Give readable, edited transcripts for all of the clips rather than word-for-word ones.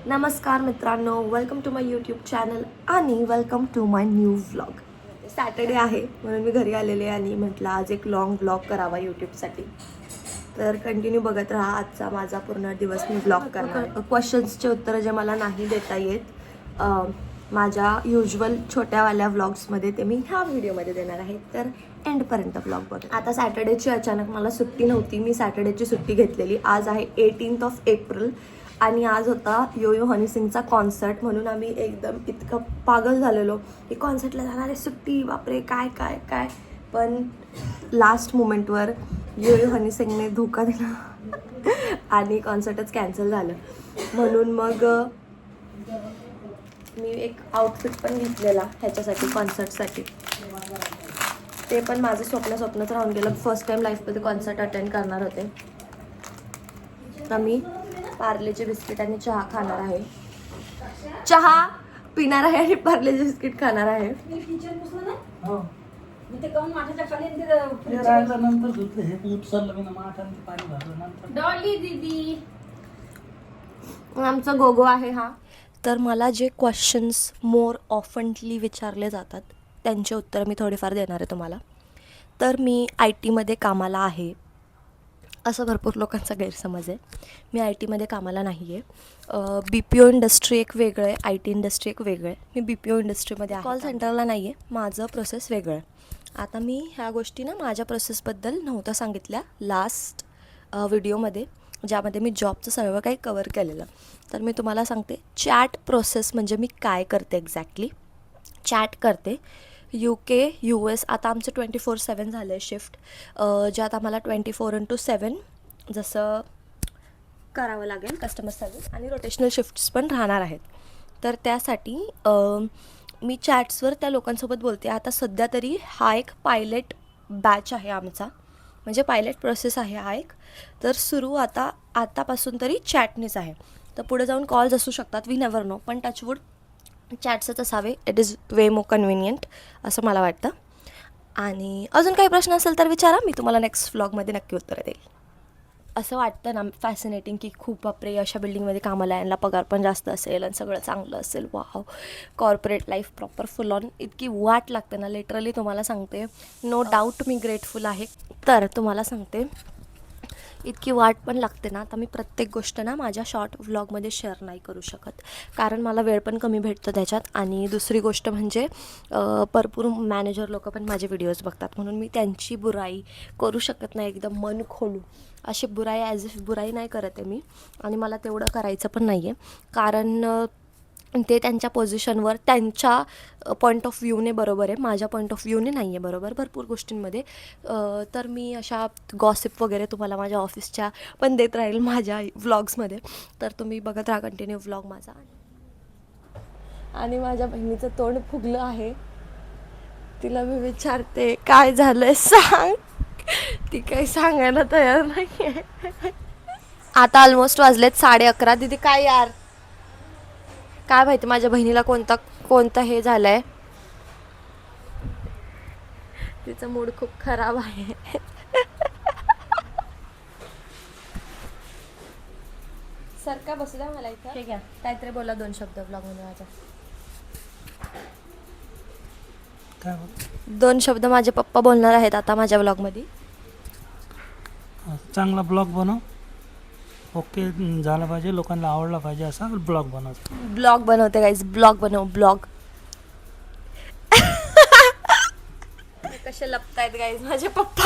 नमस्कार मित्रांनो, welcome to my YouTube channel आणि welcome to my new vlog. Saturday आहे म्हणून मी घरी आलेले आणि म्हटलं आज एक लॉंग व्लॉग करावा यूट्यूबसाठी. तर कंटिन्यू बघत राहा. आजचा माझा पूर्ण दिवस मी व्लॉग करणार. क्वेश्चन्सचे उत्तरं जे मला नाही देता येत माझ्या युजल छोट्यावाल्या व्लॉग्समध्ये ते मी ह्या व्हिडिओमध्ये देणार आहे. तर एंडपर्यंत व्लॉग बघा. आता सॅटर्डेची अचानक मला सुट्टी नव्हती. मी सॅटर्डेची सुट्टी घेतलेली. आज आहे 18 एप्रिल आणि आज होता यो यो हनी सिंगचा कॉन्सर्ट. म्हणून आम्ही एकदम इतकं पागल झालेलो की कॉन्सर्टला जाणार आहे, सुट्टी, बापरे काय काय काय. पण लास्ट मोमेंटवर यो यो हनी सिंगने धोका दिला आणि कॉन्सर्टच कॅन्सल झालं. म्हणून मग मी एक आउटफिट पण घेतलेला ह्याच्यासाठी, कॉन्सर्टसाठी. ते पण माझं स्वप्नच राहून गेलं. फर्स्ट टाईम लाईफमध्ये कॉन्सर्ट अटेंड करणार होते. तर मी पार्लेचे बिस्किट आणि चहा खाणार आहे. चहा पिणार आहे आणि पार्लेचे बिस्किट खाणार आहे. आमचा गोगो आहे हा. तर मला जे क्वेश्चन्स मोर ऑफनली विचारले जातात त्यांचे उत्तर मी थोडेफार देणार आहे तुम्हाला. तर मी IT मध्ये कामाला आहे असं भरपूर लोकांचा गैरसमज आहे. मी IT मध्ये कामाला नाही आहे. BPO इंडस्ट्री एक वेगळं आहे, IT इंडस्ट्री एक वेगळं आहे. मी BPO इंडस्ट्रीमध्ये आहे, कॉल सेंटरला नाही आहे. माझं प्रोसेस वेगळं आहे. आता मी ह्या गोष्टी ना माझ्या प्रोसेसबद्दल नव्हत्या सांगितल्या लास्ट व्हिडिओमध्ये, ज्यामध्ये मी जॉबचं सर्व काही कवर केलेलं. तर मी तुम्हाला सांगते चॅट प्रोसेस म्हणजे मी काय करते एक्झॅक्टली. चॅट करते. UK US आता आमचं 24/7 झालं आहे शिफ्ट, ज्यात आम्हाला 24/7 जसं करावं लागेल कस्टमर सर्विस, आणि रोटेशनल शिफ्ट्स पण राहणार आहेत. तर त्यासाठी मी चॅट्सवर त्या लोकांसोबत बोलते. आता सध्या तरी हा एक पायलट बॅच आहे आमचा, म्हणजे पायलट प्रोसेस आहे हा एक. तर सुरू आतापासून तरी चॅटनेच आहे. तर पुढे जाऊन कॉल्स असू शकतात, वी नेवर नो, पण टचवूड चॅट्सच असावे. It is way more convenient असं मला वाटतं. आणि अजून काही प्रश्न असेल तर विचारा, मी तुम्हाला नेक्स्ट व्लॉगमध्ये नक्की उत्तरं देईल. असं वाटतं ना फॅसिनेटिंग की खूप बापरे अशा बिल्डिंगमध्ये कामाला यायला पगार पण जास्त असेल आणि सगळं चांगलं असेल, wow corporate life proper full on. इतकी वाट लागते ना लिटरली, तुम्हाला सांगते. नो डाऊट मी ग्रेटफुल आहे. तर तुम्हाला सांगते इतकी वाट पण लागते ना. आता मी प्रत्येक गोष्ट ना माझ्या शॉर्ट व्लॉगमध्ये शेअर नाही करू शकत, कारण मला वेळ पण कमी भेटतो त्याच्यात. आणि दुसरी गोष्ट म्हणजे भरपूर मॅनेजर लोक पण माझे व्हिडिओज बघतात, म्हणून मी त्यांची बुराई करू शकत नाही. एकदम मन खोलू अशी बुराई ॲज इफ बुराई नाही करत आहे मी, आणि मला तेवढं करायचं पण नाही आहे. कारण ते त्यांच्या पोझिशनवर त्यांच्या पॉईंट ऑफ व्ह्यूने बरोबर आहे, माझ्या पॉईंट ऑफ व्ह्यूने नाही आहे बरोबर भरपूर गोष्टींमध्ये. तर मी अशा गॉसिप वगैरे तुम्हाला माझ्या ऑफिसच्या पण देत राहील माझ्या व्लॉग्समध्ये. तर तुम्ही बघत राहा कंटिन्यू व्लॉग माझा. आणि माझ्या बहिणीचं तोंड फुगलं आहे. तिला मी विचारते काय झालं आहे सांग, ती काही सांगायला तयार नाही आहे. आता ऑलमोस्ट वाजलेत 11:30. दीदी काय यार, काय माहिती माझ्या बहिणीला कोणतं हे झालं आहे. तिचा मूड खूप खराब आहे. सर का बसू द्या मला इथं. ठीक आहे, काहीतरी बोला 2 शब्द ब्लॉगमध्ये माझ्या. 2 शब्द माझे पप्पा बोलणार आहेत आता माझ्या ब्लॉगमध्ये. चांगला ब्लॉग बनव, ओके झाला पाहिजे, लोकांना आवडला पाहिजे असा ब्लॉग बनव. ब्लॉग बनवते गाईज, ब्लॉग बनव ब्लॉग. कसे लपतायत गाईज माझे पप्पा.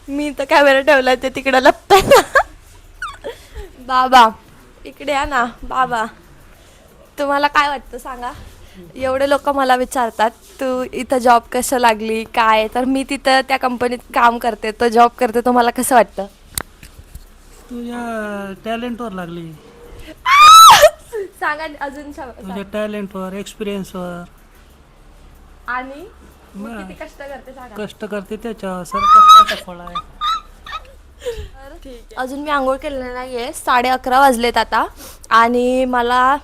मी तर कॅमेरा ठेवलाय ते तिकडं लपतायत. बाबा इकडे या ना. बाबा तुम्हाला काय वाटतं सांगा. एवढे लोक मला विचारतात तू इथं जॉब कसं लागली काय, तर मी तिथं त्या कंपनीत काम करते, तो जॉब करते. तुम्हाला कसं वाटतं? तुझ्या टॅलेंटवर लागली. सांगा अजून. तुझ्या टॅलेंटवर, एक्सपिरियन्सवर. आणि किती कष्ट करते सांगा. कष्ट करते त्याच्यावर, सर कष्टाचा फळ आहे. अजून मी आंघोळ केलेलं नाही आहे. 11:30 वाजलेत आता, आणि मला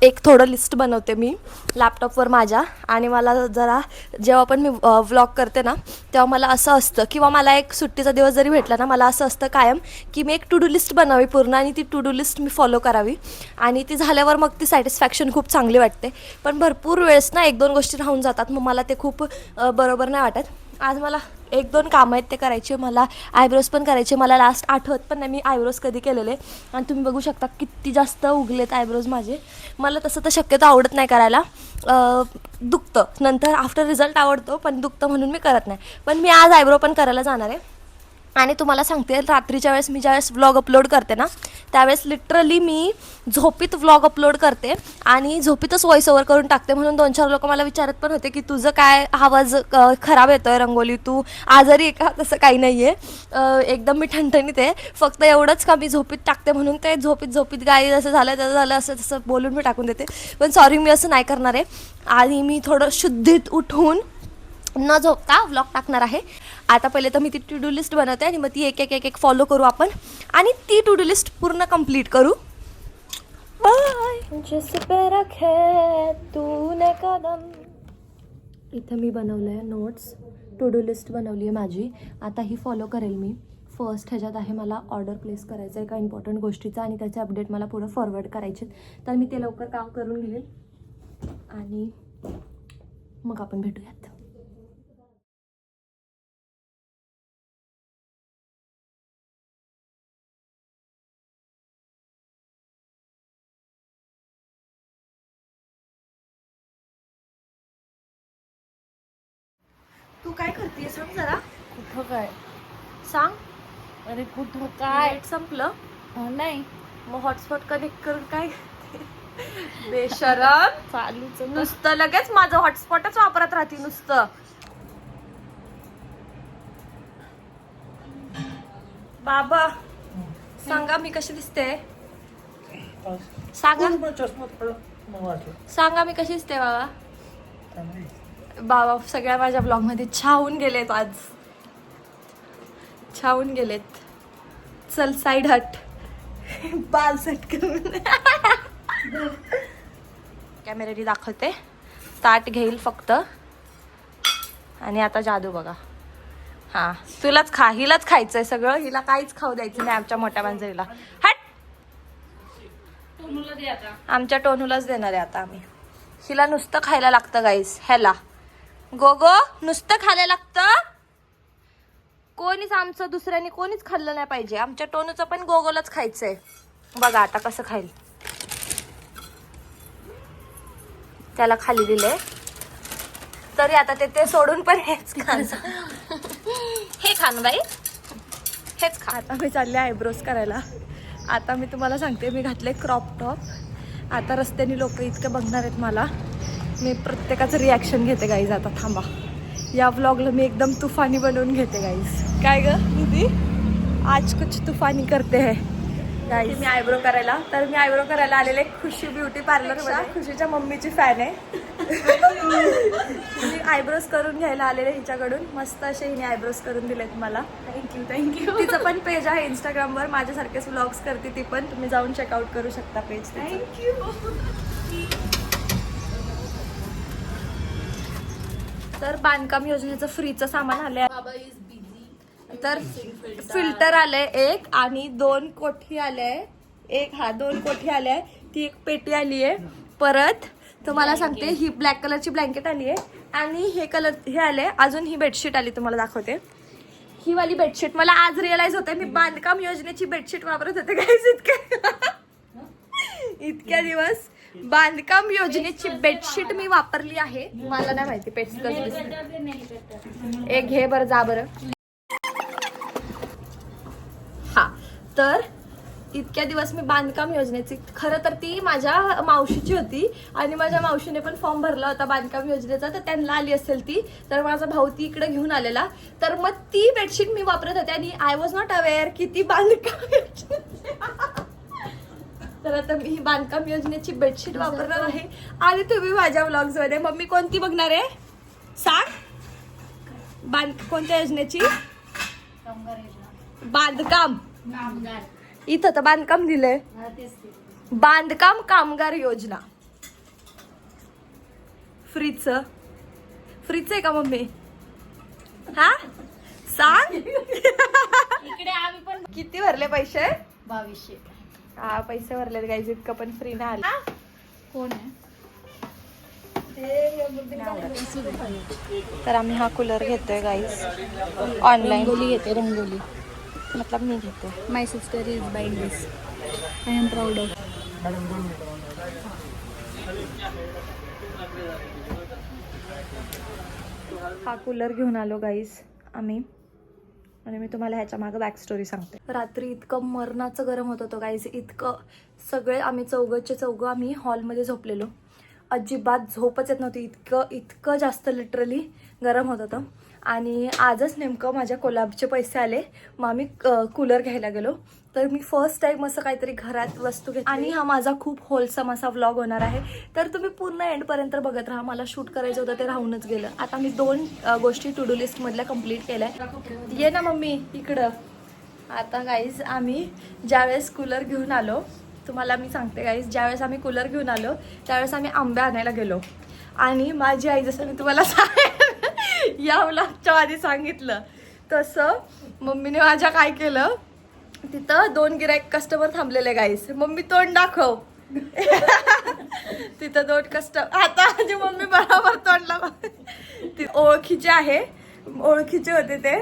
एक थोडं लिस्ट बनवते मी लॅपटॉपवर माझ्या. आणि मला जरा जेव्हा पण मी व्लॉग करते ना तेव्हा मला असं असतं, किंवा मला एक सुट्टीचा दिवस जरी भेटला ना, मला असं असतं कायम की मी एक टू डू लिस्ट बनावी पूर्ण, आणि ती टू डू लिस्ट मी फॉलो करावी, आणि ती झाल्यावर मग ती सॅटिस्फॅक्शन खूप चांगली वाटते. पण भरपूर वेळेस ना 1-2 गोष्टी राहून जातात, मग मला ते खूप बरोबर नाही वाटत. आज मला 1-2 कामं आहेत ते करायचे, मला आयब्रोज पण करायचे. मला लास्ट आठवत पण नाही मी आयब्रोज कधी केलेले, आणि तुम्ही बघू शकता किती जास्त उगलेत आयब्रोज माझे. मला तसं तर शक्यतो आवडत नाही करायला, दुखतं नंतर, आफ्टर रिझल्ट आवडतो पण दुखतं म्हणून मी करत नाही. पण मी आज आयब्रो पण करायला जाणार आहे. आणि तुम्हाला सांगते, रात्रीच्या वेळेस मी ज्यावेळेस व्लॉग अपलोड करते ना त्यावेळेस लिटरली मी झोपीत व्लॉग अपलोड करते आणि झोपीतच व्हॉइस ओव्हर करून टाकते. म्हणून 2-4 लोक मला विचारत पण होते की तुझं काय आवाज खराब येतो आहे रंगोली, तू आजारी आहे का? तसं काही नाही आहे, एकदम मी ठणठणीत आहे. फक्त एवढंच का मी झोपीत टाकते म्हणून ते झोपीत गाई असं झालं तसं झालं असं तसं बोलून मी टाकून देते. पण सॉरी, मी असं नाही करणार आहे. आणि मी थोडं शुद्धीत उठून न झोपता व्लॉग टाकणार आहे. आता पहिले तर मी ती टू डू लिस्ट बनवते आणि मग ती एक फॉलो करू आपण, आणि ती टू डू लिस्ट पूर्ण कंप्लीट करू. बाय. जिस पे रखे तूने कदम. इथं मी बनवलं आहे नोट्स, टू डू लिस्ट बनवली आहे माझी. आता ही फॉलो करेल मी. फर्स्ट ह्याच्यात आहे मला ऑर्डर प्लेस करायचं आहे एका इम्पॉर्टंट गोष्टीचा, आणि त्याचे अपडेट मला पुढं फॉरवर्ड करायचे, तर मी ते लवकर काम करून घेईल आणि मग आपण भेटूयात. तू काय करतेय सांग जरा. कुठं काय? सांग. अरे कुठं काय? नेट संपलं. नाही मग हॉटस्पॉट कनेक्ट करून काय बेशरम. चालूच आहे. नुसतं लगेच माझं हॉटस्पॉटच वापरत राहते नुसतं. बाबा सांगा मी कशी दिसते, सांगा सांगा मी कशी दिसते बाबा. बाबा सगळ्या माझ्या ब्लॉग मध्ये छावून गेलेत, आज छावून गेलेत. चल साईड हट, बाल सेट करून कॅमेऱ्याने दाखवते. ताट घेईल फक्त, आणि आता जादू बघा. हा तुलाच खा, हिलाच खायचंय सगळं, हिला काहीच खाऊ द्यायचं नाही आमच्या मोठ्या मांजरीला. हट. आमच्या टोनूलाच देणार आहे आता आम्ही. हिला नुसतं खायला लागतं गाईस. ह्याला गोगो नुसतं खायला लागतं. कोणीच आमचं दुसऱ्याने कोणीच खाल्लं नाही पाहिजे. आमच्या टोनूचं पण गोगोलाच खायचंय. बघा आता कसं खाईल. त्याला खाली दिले तरी आता ते सोडून पण हेच खान. हे खान बाई, हेच खा. आता मी चालले आयब्रोज करायला. आता मी तुम्हाला सांगते, मी घातले क्रॉप टॉप. आता रस्त्याने लोक इतके बघणार आहेत मला. मी प्रत्येकाचं रिॲक्शन घेते गाईज. आता थांबा, या व्लॉगला मी एकदम तुफानी बनवून घेते गाईज. काय ग दीदी, आज कुछ तुफानी करते है गाईज. मी आयब्रो करायला, तर मी आयब्रो करायला आलेले खुशी ब्युटी पार्लर. खुशीच्या मम्मीची फॅन आहे. मी आयब्रोज करून घ्यायला आलेले हिच्याकडून. मस्त असे हिने आयब्रोज करून दिलेत मला. थँक्यू. तिचं पण पेज आहे इंस्टाग्रामवर, माझ्यासारखेच व्लॉग्स करते ती पण. तुम्ही जाऊन चेकआउट करू शकता पेज. थँक्यू. तर बांधकाम योजनेचं फ्रीचं सामान आलंय. तर फिल्टर आलंय एक, आणि 2 कोठी आले. 2 कोठी आले. ती एक पेटी आली आहे. परत तुम्हाला सांगते, ही ब्लॅक कलरची ब्लँकेट आली आहे, आणि हे आले. अजून ही बेडशीट आली, तुम्हाला दाखवते. ही वाली बेडशीट मला आज रिअलाइज होते, मी बांधकाम योजनेची बेडशीट वापरत होते गाईस. इतक्या दिवस बांधकाम योजनेची बेडशीट मी वापरली आहे. मला नाही माहिती पेट्स कसं दिसतं. एक घे बरं, जा बरं. हा, तर इतक्या दिवस मी बांधकाम योजनेची, खरं तर ती माझ्या मावशीची होती, आणि माझ्या मावशीने पण फॉर्म भरला होता बांधकाम योजनेचा, तर त्यांना आली असेल ती. तर माझा भाऊ ती इकडे घेऊन आलेला, तर मग ती बेडशीट मी वापरत होते, आणि आय वॉज नॉट अवेअर की ती बांधकाम. तर आता मी ही बांधकाम योजनेची बेडशीट वापरणार आहे. आणि तुम्ही माझ्या व्लॉग्स मध्ये मम्मी कोणती बघणार आहे सांग. कोणत्या योजनेची? बांधकाम. इथं तर बांधकाम दिलंय. बांधकाम कामगार योजना. फ्रीजचं आहे का मम्मी? हा सांग. इकडे आम्ही पण किती भरले पैसे? 2200. हा पैसे भरले गाईज, इतकं पण फ्री नाही आला. कोण आहे? तर आम्ही हा कूलर घेतोय गाईज ऑनलाईन. रंगोली घेते, रंगोली. मतलब मी घेते. My sister is buying this. I am proud of. हा कूलर घेऊन आलो गाईज आम्ही, आणि मी तुम्हाला ह्याच्या मागं बॅक स्टोरी सांगते. रात्री इतकं मरणाचं गरम होत होतं गाईज, इतकं. सगळे आम्ही चौघं आम्ही हॉलमध्ये झोपलेलो. अजिबात झोपच येत नव्हती, इतकं जास्त लिटरली गरम होत होतं. आणि आजच नेमकं माझ्या कोलॅबचे पैसे आले, मग आम्ही कूलर घ्यायला गेलो. तर मी फर्स्ट टाईम असं काहीतरी घरात वस्तू घेतली, आणि हा माझा खूप होलसम असा व्लॉग होणार आहे. तर तुम्ही पूर्ण एंडपर्यंत बघत राहा. मला शूट करायचं होतं, ते राहूनच गेलं. आता मी 2 गोष्टी टू डू लिस्टमधल्या कंप्लीट केल्या. ये ना मम्मी इकडं. आता गाईज आम्ही ज्यावेळेस कूलर घेऊन आलो, तुम्हाला मी सांगते गाईज, ज्यावेळेस आम्ही कूलर घेऊन आलो त्यावेळेस आम्ही आंबे आणायला गेलो. आणि माझी आई, जसं मी तुम्हाला या व्लॉगच्या आधी सांगितलं तसं, मम्मीने माझ्या काय केलं, तिथं 2 गिराईक कस्टमर थांबलेले गाईस. मम्मी तोंड दाखव. तिथं 2 कस्टमर, आता माझी मम्मी बरोबर तोंडला ओळखीचे होते ते.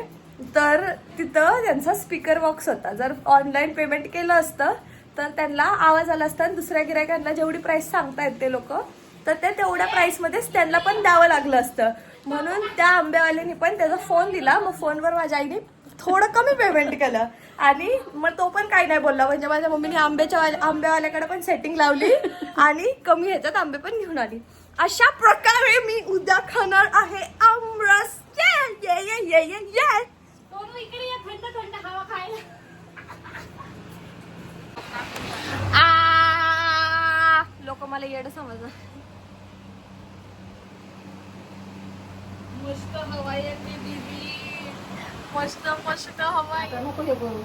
तर तिथं त्यांचा स्पीकर बॉक्स होता. जर ऑनलाईन पेमेंट केलं असतं तर त्यांना आवाज आला असता, आणि दुसऱ्या गिरायकांना जेवढी प्राईस सांगतायत ते लोक, तर ते तेवढ्या प्राईसमध्येच त्यांना पण द्यावं लागलं असतं. म्हणून त्या आंब्यावाल्यानी पण त्याचा फोन दिला. मग फोनवर माझ्या आईने थोडं कमी पेमेंट केलं, आणि मग तो पण काही नाही बोलला. म्हणजे माझ्या मम्मीने आंब्यावाल्याकडे पण सेटिंग लावली, आणि कमी ह्याच्यात आंबे पण घेऊन आली. अशा प्रकारे मी उद्या खाणार आहे आमरस. इकडे या, थंड थंड हवा खायला. लोक मला येड समजलं. मस्त हवा येते दीदी, मस्त मस्त हवा येते. नको हे करू.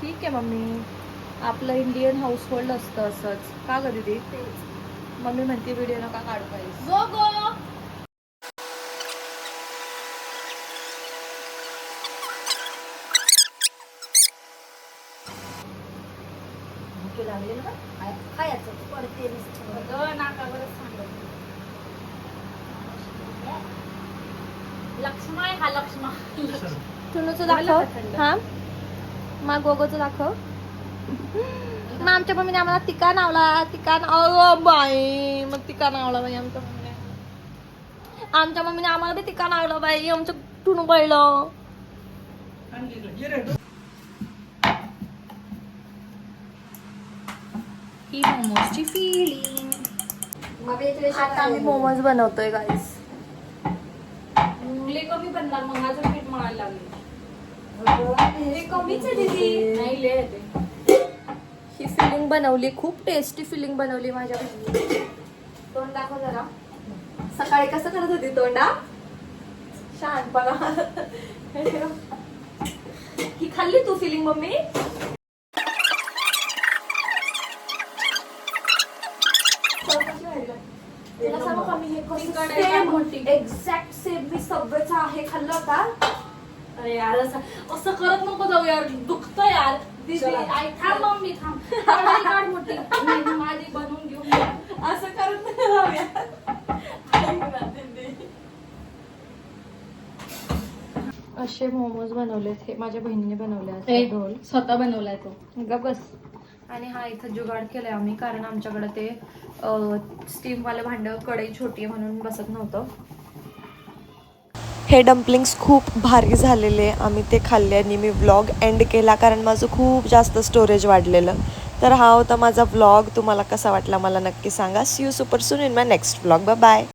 ठीक आहे मम्मी, आपलं इंडियन हाऊस होल्ड असतं असंच. का ग दीदी? मम्मी म्हणते व्हिडिओ नका काढू पाहिजे. गो गो. लागले ना खायचं पडते. नाकावरच सांगत. लक्ष्मा आहे हा, लक्ष्मा. टुनूचं दाखव. हा मग गोगोचं दाखव. मग आमच्या मम्मीने आम्हाला तिका नावला बाई. मग तिका नावला बाई आमच्या मम्मीने आम्हाला बी तिका नावला बाई. आमचं टुनू पहिलं. ही मोमोजची फिलिंग. आता आम्ही मोमोज बनवतोय गाईस. लय कमी बनणार, मग माझं पीठ मळायला लागले. हे कमीच आहे दीदी. नाही लय येते. ही फिलिंग बनवली, खूप टेस्टी फिलिंग बनवली माझ्या बहिणीने. तोंड दाखव जरा. सकाळी कसं करत होती तोंडा? शहाणपणा. ही खाल्ली तू फिलिंग मम्मी? एक्झॅक्ट सेम मी सबवेचा आहे खाल्लं का? अरे यार, असं करत नको जाऊ यार, दुखतं यार. दीदी आई थांब, मम्मी थांब. कढई काढ मोठी, मी माझी बनवून घेऊन ये. असं करत नाही जाऊया. असे मोमोज बनवलेत, हे माझ्या बहिणीने बनवले असते. ढोल स्वतः बनवलाय तो. ग बस. आणि हा इथं जुगाड केलाय आम्ही, कारण आमच्याकडे ते स्टीमवाले भांडं, कढई छोटी आहे म्हणून बसत नव्हतं. हे डम्पलिंग्स खूप भारी झालेले. आम्ही ते खाल्ल्याने मी व्लॉग एंड केला, कारण माझं खूप जास्त स्टोरेज वाढलेलं. तर हा होता माझा व्लॉग. तुम्हाला कसा वाटला मला नक्की सांगा. See you super soon in my next vlog. Bye bye.